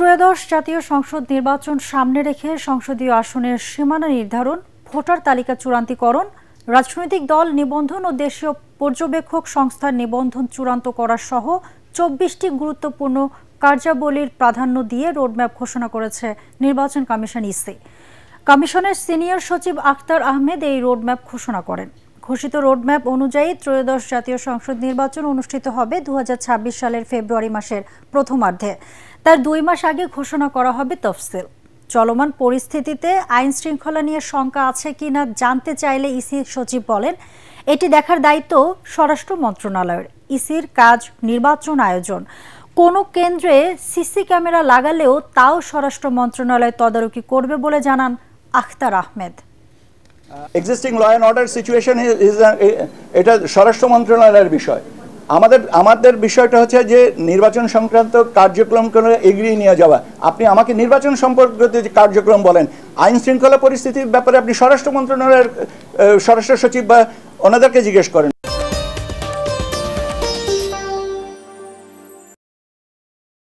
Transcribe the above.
ত্রয়োদশ জাতীয় সংসদ নির্বাচন সামনে রেখে সংসদীয় আসনের সীমানা নির্ধারণ, ভোটার তালিকা চূড়ান্তকরণ, রাজনৈতিক দল নিবন্ধন ও দেশীয় পর্যবেক্ষক সংস্থার নিবন্ধন চূড়ান্ত করা সহ ২৪টি গুরুত্বপূর্ণ কার্যাবলীর প্রাধান্য দিয়ে রোডম্যাপ ঘোষণা করেছে নির্বাচন কমিশন ইসি। কমিশনের সিনিয়র সচিব আখতার আহমেদ এই রোডম্যাপ ঘোষণা করেন। ঘোষিত রোডম্যাপ অনুযায়ী ত্রয়োদশ জাতীয় সংসদ নির্বাচন অনুষ্ঠিত হবে ২০২৬ সালের ফেব্রুয়ারি মাসের প্রথমার্ধে। তার ২ মাস আগে ঘোষণা করা হবে তফসিল। চলমান পরিস্থিতিতে আইন শৃঙ্খলা নিয়ে শঙ্কা আছে কিনা জানতে চাইলে ইসি সচিব বলেন, এটি দেখার দায়িত্ব স্বরাষ্ট্র মন্ত্রণালয়ের। ইসির কাজ নির্বাচন আয়োজন। কোনো কেন্দ্রে সিসি ক্যামেরা লাগালেও তাও স্বরাষ্ট্র মন্ত্রণালয় তদারকি করবে বলে জানান Akhtar Ahmed. Existing law and order situation এটা স্বরাষ্ট্র মন্ত্রণালয়ের বিষয়। আমাদের বিষয়টা হচ্ছে যে নির্বাচন সংক্রান্ত কার্যক্রম করে এগিয়ে নিয়ে যাওয়া। আপনি আমাকে নির্বাচন সম্পর্কিত যে কার্যক্রম বলেন, আইন শৃঙ্খলা পরিস্থিতির ব্যাপারে আপনি স্বরাষ্ট্র মন্ত্রণালয়ের স্বরাষ্ট্র সচিব বা ওনাদেরকে জিজ্ঞেস করেন।